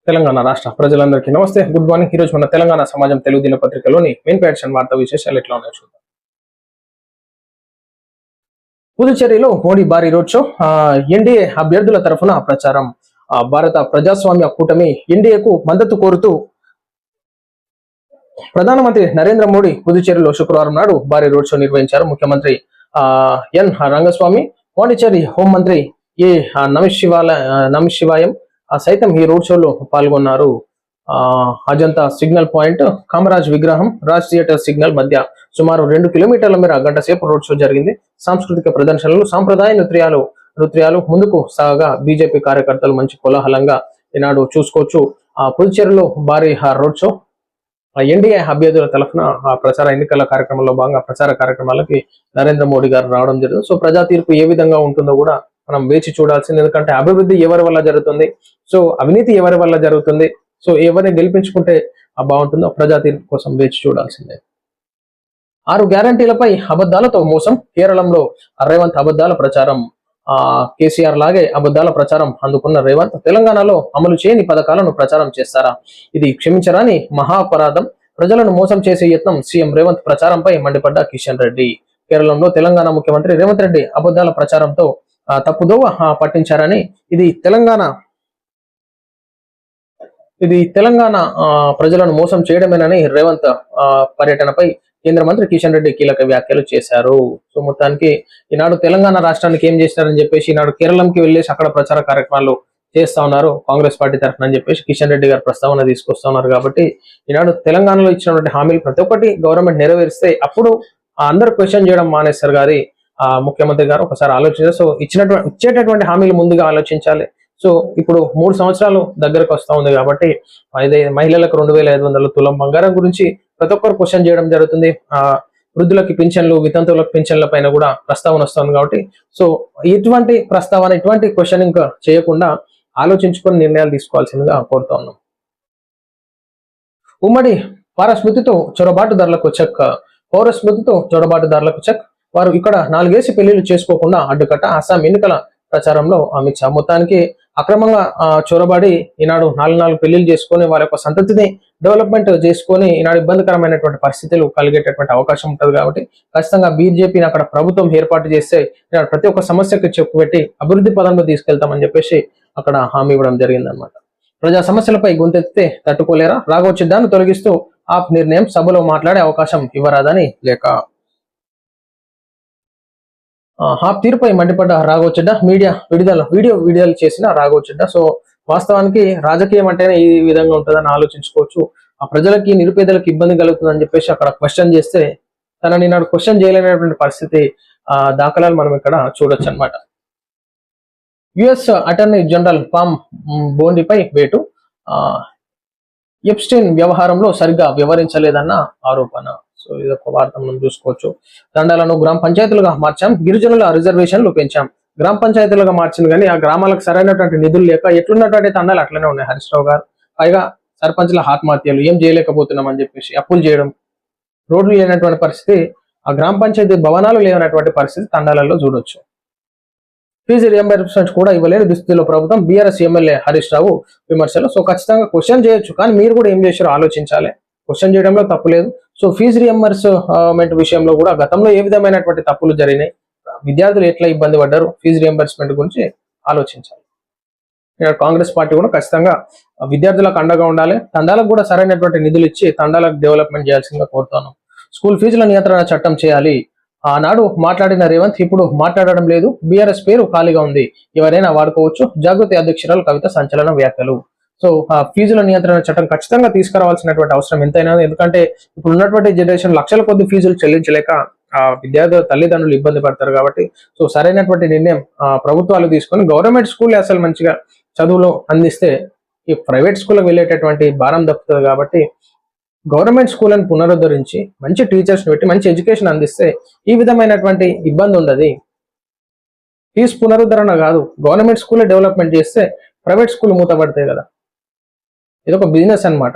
తెలంగాణ రాష్ట్ర ప్రజలందరికీ నమస్తే, గుడ్ మార్నింగ్. ఈ రోజు మన తెలంగాణ సమాజం తెలుగు దినపత్రికలోని మెయిన్ పేజ్ అండ్ వార్తా విశేషాలు ఎట్లా ఉన్నాయో చూద్దాం. పుదుచ్చేరిలో మోడీ భారీ రోడ్ షో, ఎన్డీఏ అభ్యర్థుల తరఫున ప్రచారం. భారత ప్రజాస్వామ్య కూటమి ఎన్డీఏకు మద్దతు కోరుతూ ప్రధానమంత్రి నరేంద్ర మోడీ పుదుచ్చేరిలో శుక్రవారం నాడు భారీ రోడ్ షో నిర్వహించారు. ముఖ్యమంత్రి ఎన్ రంగస్వామి, పాండిచ్చేరి హోంమంత్రి ఏ నమశివాయం సైతం ఈ రోడ్ షోలో పాల్గొన్నారు. అజంతా సిగ్నల్ పాయింట్, కామరాజ్ విగ్రహం, రాజ్ థియేటర్ సిగ్నల్ మధ్య సుమారు 2 కిలోమీటర్ల మేర గంట సేపు రోడ్ షో జరిగింది. సాంస్కృతిక ప్రదర్శనలు, సాంప్రదాయ నృత్యాలు ముందుకు సాగగా బీజేపీ కార్యకర్తలు మంచి కోలాహలంగా ఈనాడు చూసుకోవచ్చు. పుదుచ్చేరిలో భారీ రోడ్ షో, ఎన్డీఏ అభ్యర్థుల తరఫున ప్రచార ఎన్నికల కార్యక్రమంలో భాగంగా ప్రచార కార్యక్రమాలకి నరేంద్ర మోడీ గారు రావడం జరిగింది. సో ప్రజా తీర్పు ఏ విధంగా ఉంటుందో కూడా మనం వేచి చూడాల్సింది. ఎందుకంటే అభివృద్ధి ఎవరి వల్ల జరుగుతుంది, సో అవినీతి ఎవరి వల్ల జరుగుతుంది, సో ఎవరిని గెలిపించుకుంటే బాగుంటుందో ప్రజా తీర్పు కోసం వేచి చూడాల్సిందే. 6 గ్యారంటీలపై అబద్ధాలతో మోసం, కేరళంలో రేవంత్ అబద్ధాల ప్రచారం. కేసీఆర్ లాగే అబద్ధాల ప్రచారం అందుకున్న రేవంత్ తెలంగాణలో అమలు చేయని పథకాలను ప్రచారం చేస్తారా? ఇది క్షమించరాని మహాపరాధం. ప్రజలను మోసం చేసే యత్నం. సీఎం రేవంత్ ప్రచారంపై మండిపడ్డ కిషన్ రెడ్డి. కేరళంలో తెలంగాణ ముఖ్యమంత్రి రేవంత్ రెడ్డి అబద్ధాల ప్రచారంతో తప్పుదోవ పట్టించారని, ఇది తెలంగాణ ప్రజలను మోసం చేయడమేనని రేవంత్ పర్యటనపై కేంద్ర మంత్రి కిషన్ రెడ్డి కీలక వ్యాఖ్యలు చేశారు. సో మొత్తానికి ఈనాడు తెలంగాణ రాష్ట్రానికి ఏం చేసినారని చెప్పేసి ఈనాడు కేరళంకి వెళ్ళేసి అక్కడ ప్రచార కార్యక్రమాలు చేస్తా ఉన్నారు కాంగ్రెస్ పార్టీ తరఫున అని చెప్పేసి కిషన్ రెడ్డి గారు ప్రస్తావన తీసుకొస్తా ఉన్నారు. కాబట్టి ఈనాడు తెలంగాణలో ఇచ్చినటువంటి హామీలు ప్రతి ఒక్కటి గవర్నమెంట్ నెరవేరిస్తే అప్పుడు అందరూ క్వశ్చన్ చేయడం మానేస్తారు. గారి ముఖ్యమంత్రి గారు ఒకసారి ఆలోచించారు. సో ఇచ్చేటటువంటి హామీలు ముందుగా ఆలోచించాలి. సో ఇప్పుడు 3 సంవత్సరాలు దగ్గరకు వస్తా ఉంది కాబట్టి మహిళలకు 2500 తులం బంగారం గురించి ప్రతి ఒక్కరు క్వశ్చన్ చేయడం జరుగుతుంది. వృద్ధులకి పింఛన్లు, వితంతువులకు పింఛన్ల పైన కూడా ప్రస్తావన వస్తుంది. కాబట్టి సో ఇటువంటి ప్రస్తావన, ఇటువంటి క్వశ్చనింగ్ చేయకుండా ఆలోచించుకొని నిర్ణయాలు తీసుకోవాల్సిందిగా కోరుతా ఉన్నాం. ఉమ్మడి పౌరస్మృతితో చొరబాటుదారులకు చెక్. వారు ఇక్కడ 4 ఏసి పెళ్లిళ్లు చేసుకోకుండా అడ్డుకట్ట. అస్సాం ఎన్నికల ప్రచారంలో అమిత్ షా. మొత్తానికి అక్రమంగా చొరబడి ఈనాడు 4 పెళ్లిళ్ళు చేసుకొని వారి యొక్క సంతతిని డెవలప్మెంట్ చేసుకొని ఈనాడు ఇబ్బందికరమైనటువంటి పరిస్థితులు కలిగేటటువంటి అవకాశం ఉంటుంది. కాబట్టి ఖచ్చితంగా బీజేపీని అక్కడ ప్రభుత్వం ఏర్పాటు చేస్తే ప్రతి ఒక్క సమస్యకు చెప్పు పెట్టి అభివృద్ధి పదంలో తీసుకెళ్తామని చెప్పేసి అక్కడ హామీ ఇవ్వడం జరిగిందనమాట. ప్రజా సమస్యలపై గొంతెత్తితే తట్టుకోలేరా? రాఘవ్ చెడ్డాను తొలగిస్తూ ఆప్ నిర్ణయం. సభలో మాట్లాడే అవకాశం ఇవ్వరాదని లేక. హాప్ తీరుపై మండిపడ్డ రాఘవ్ చెడ్డా. వీడియో విడుదల చేసిన రాఘవ్ చెడ్డా. సో వాస్తవానికి రాజకీయం అంటేనే ఈ విధంగా ఉంటుందని ఆలోచించుకోవచ్చు. ఆ ప్రజలకి, నిరుపేదలకు ఇబ్బంది కలుగుతుందని చెప్పేసి అక్కడ క్వశ్చన్ చేస్తే తనని నాడు క్వశ్చన్ చేయలేనటువంటి పరిస్థితి దాఖలాలు మనం ఇక్కడ చూడొచ్చు అనమాట. యుఎస్ అటార్నీ జనరల్ పామ్ బోండిపై వేటు. ఎప్స్టైన్ వ్యవహారంలో సరిగ్గా వివరించలేదన్న ఆరోపణ. సో ఇదొక వార్త మనం చూసుకోవచ్చు. తండాలను గ్రామ పంచాయతీలుగా మార్చాం, గిరిజనుల రిజర్వేషన్లు పెంచాం. గ్రామ పంచాయతీలుగా మార్చింది కానీ ఆ గ్రామాలకు సరైనటువంటి నిధులు లేక ఎట్లున్నటువంటి తండాలు అట్లనే ఉన్నాయి హరీష్ రావు గారు. పైగా సర్పంచ్ల ఆత్మహత్యలు, ఏం చేయలేకపోతున్నాం అని చెప్పేసి అప్పులు చేయడం, రోడ్లు లేనటువంటి పరిస్థితి, ఆ గ్రామ పంచాయతీ భవనాలు లేనటువంటి పరిస్థితి తండాలలో చూడొచ్చు. ఫీజు రియంబర్స్మెంట్ కూడా ఇవ్వలేని దుస్థితిలో ప్రభుత్వం. బీఆర్ఎస్ ఎమ్మెల్యే హరీష్ రావు విమర్శలు. సో ఖచ్చితంగా క్వశ్చన్ చేయొచ్చు, కానీ మీరు కూడా ఏం చేశారో ఆలోచించాలి. క్వశ్చన్ చేయడంలో తప్పు లేదు. సో ఫీజు రియంబర్స్మెంట్ విషయంలో కూడా గతంలో ఏ విధమైనటువంటి తప్పులు జరిగినాయి, విద్యార్థులు ఎట్లా ఇబ్బంది పడ్డారు, ఫీజు రియంబర్స్మెంట్ గురించి ఆలోచించాలి. కాంగ్రెస్ పార్టీ కూడా ఖచ్చితంగా విద్యార్థులకు అండగా ఉండాలి. తండాలకు కూడా సరైనటువంటి నిధులు ఇచ్చి తండాలకు డెవలప్మెంట్ చేయాల్సిందిగా కోరుతాను. స్కూల్ ఫీజుల నియంత్రణ చట్టం చేయాలి. ఆనాడు మాట్లాడిన రేవంత్ ఇప్పుడు మాట్లాడడం లేదు. బీఆర్ఎస్ పేరు ఖాళీగా ఉంది, ఎవరైనా వాడుకోవచ్చు. జాగృతి అధ్యక్షురాలు కవిత సంచలన వ్యాఖ్యలు. సో ఫీజుల నియంత్రణ చట్టం ఖచ్చితంగా తీసుకురావాల్సినటువంటి అవసరం ఎంతైనా. ఎందుకంటే ఇప్పుడు ఉన్నటువంటి జనరేషన్ లక్షల కొద్ది ఫీజులు చెల్లించలేక విద్యార్థుల తల్లిదండ్రులు ఇబ్బంది పడతారు. కాబట్టి సో సరైనటువంటి నిర్ణయం ప్రభుత్వాలు తీసుకొని గవర్నమెంట్ స్కూల్ అసలు మంచిగా చదువులు అందిస్తే ఈ ప్రైవేట్ స్కూల్కి వెళ్ళేటటువంటి భారం తప్పుతుంది. కాబట్టి గవర్నమెంట్ స్కూల్ని పునరుద్ధరించి మంచి టీచర్స్ పెట్టి మంచి ఎడ్యుకేషన్ అందిస్తే ఈ విధమైనటువంటి ఇబ్బంది ఉండదు. ఫీజు పునరుద్ధరణ కాదు, గవర్నమెంట్ స్కూల్ డెవలప్మెంట్ చేస్తే ప్రైవేట్ స్కూల్ మూతపడతాయి కదా. ఇదొక బిజినెస్ అన్నమాట.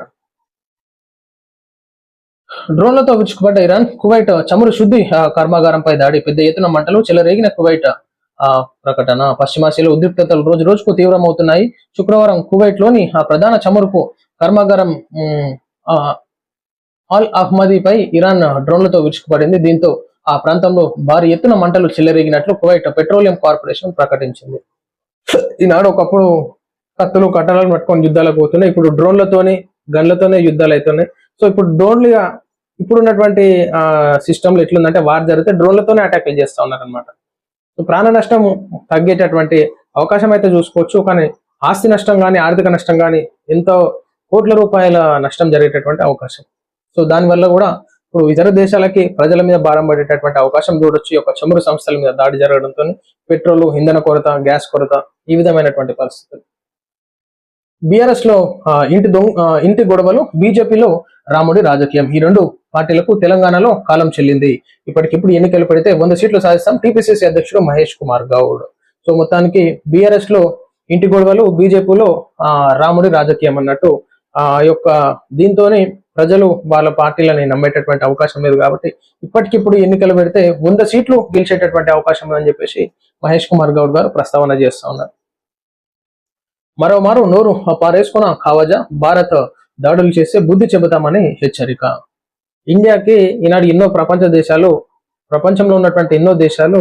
డ్రోన్లతో విరుచుకుపడ్డ ఇరాన్. కువైట్ చమురు శుద్ధి కర్మాగారంపై దాడి. పెద్ద ఎత్తున మంటలు చెలరేగిన కువైట్ ప్రకటన. పశ్చిమాసియాలో ఉద్రిక్తతలు రోజు రోజుకు తీవ్రమవుతున్నాయి. శుక్రవారం కువైట్ లోని ఆ ప్రధాన చమురుపు కర్మాగారం అల్ అహ్మదీపై ఇరాన్ డ్రోన్లతో విరుచుకుపడింది. దీంతో ఆ ప్రాంతంలో భారీ ఎత్తున మంటలు చెలరేగినట్లు కువైట్ పెట్రోలియం కార్పొరేషన్ ప్రకటించింది. ఈనాడు ఒకప్పుడు కత్తులు కట్టడాలను పట్టుకొని యుద్ధాలకు పోతున్నాయి, ఇప్పుడు డ్రోన్లతోనే గన్లతోనే యుద్ధాలు అవుతున్నాయి. సో ఇప్పుడు డ్రోన్లుగా ఇప్పుడున్నటువంటి సిస్టమ్లు ఎట్లుందంటే వార్ జరిగితే డ్రోన్లతోనే అటాక్లు చేస్తా ఉన్నారు అనమాట. సో ప్రాణ నష్టం తగ్గేటటువంటి అవకాశం అయితే చూసుకోవచ్చు, కానీ ఆస్తి నష్టం కానీ ఆర్థిక నష్టం కానీ ఎంతో కోట్ల రూపాయల నష్టం జరిగేటటువంటి అవకాశం. సో దానివల్ల కూడా ఇప్పుడు ఇతర దేశాలకి ప్రజల మీద భారం పడేటటువంటి అవకాశం చూడొచ్చు. ఈ యొక్క చమురు సంస్థల మీద దాడి జరగడంతో పెట్రోల్, ఇంధన కొరత, గ్యాస్ కొరత, ఈ విధమైనటువంటి పరిస్థితులు. బీఆర్ఎస్ లో ఇంటి గొడవలు, బీజేపీలో రాముడి రాజకీయం. ఈ రెండు పార్టీలకు తెలంగాణలో కాలం చెల్లింది. ఇప్పటికిప్పుడు ఎన్నికలు పెడితే 100 సీట్లు సాధిస్తాం టీపీసీసీ అధ్యక్షుడు మహేష్ కుమార్ గౌడ్. సో మొత్తానికి బీఆర్ఎస్ లో ఇంటి గొడవలు, బీజేపీలో రాముడి రాజకీయం అన్నట్టు యొక్క దీంతోనే ప్రజలు వాళ్ళ పార్టీలని నమ్మేటటువంటి అవకాశం లేదు. కాబట్టి ఇప్పటికిప్పుడు ఎన్నికలు పెడితే 100 సీట్లు గెలిచేటటువంటి అవకాశం ఉందని చెప్పేసి మహేష్ కుమార్ గౌడ్ గారు ప్రస్తావన చేస్తా ఉన్నారు. మరోమారు నోరు పారేసుకున్న ఖావాజా, భారత్ దాడులు చేస్తే బుద్ధి చెబుతామని హెచ్చరిక. ఇండియాకి ఈనాడు ఎన్నో ప్రపంచంలో ఉన్నటువంటి ఎన్నో దేశాలు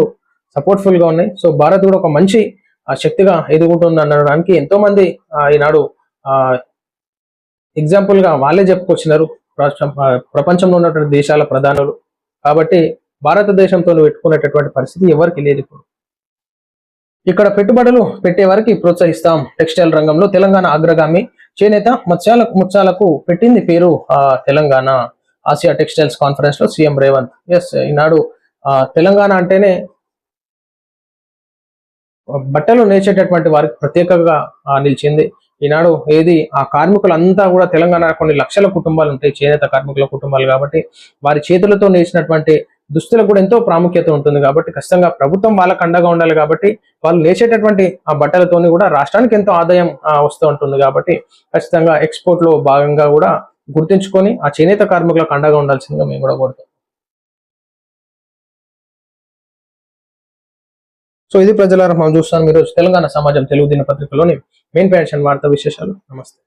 సపోర్ట్ఫుల్ గా ఉన్నాయి. సో భారత్ కూడా ఒక మంచి శక్తిగా ఎదుగుతుంది అనడానికి ఎంతో మంది ఈనాడు ఎగ్జాంపుల్ గా వాళ్ళే చెప్పుకొచ్చినారు ప్రపంచంలో ఉన్నటువంటి దేశాల ప్రధానులు. కాబట్టి భారతదేశంతో పెట్టుకునేటటువంటి పరిస్థితి ఎవరికి లేదు. ఇప్పుడు ఇక్కడ పెట్టుబడులు పెట్టే వారికి ప్రోత్సహిస్తాం. టెక్స్టైల్ రంగంలో తెలంగాణ అగ్రగామి. చేనేత ముత్యాలకు పెట్టింది పేరు తెలంగాణ. ఆసియా టెక్స్టైల్స్ కాన్ఫరెన్స్ లో సీఎం రేవంత్. ఎస్, ఈనాడు తెలంగాణ అంటేనే బట్టలు నేర్చేటటువంటి వారికి ప్రత్యేకంగా నిలిచింది. ఈనాడు ఆ కార్మికులంతా కూడా తెలంగాణ కొన్ని లక్షల కుటుంబాలు ఉంటాయి, చేనేత కార్మికుల కుటుంబాలు. కాబట్టి వారి చేతులతో నేర్చినటువంటి దుస్తులకు కూడా ఎంతో ప్రాముఖ్యత ఉంటుంది. కాబట్టి ఖచ్చితంగా ప్రభుత్వం వాళ్ళకు అండగా ఉండాలి. కాబట్టి వాళ్ళు నేర్చేటటువంటి ఆ బట్టలతోని కూడా రాష్ట్రానికి ఎంతో ఆదాయం వస్తూ ఉంటుంది. కాబట్టి ఖచ్చితంగా ఎక్స్పోర్ట్ లో భాగంగా కూడా గుర్తించుకొని ఆ చేనేత కార్మికులకు అండగా ఉండాల్సిందిగా మేము కూడా కోరుతాం. సో ఇది ప్రజలారా మనం చూస్తాం ఈరోజు తెలంగాణ సమాజం తెలుగు దినపత్రికలోని మెయిన్ ప్యాషన్ వార్తా విశేషాలు. నమస్తే.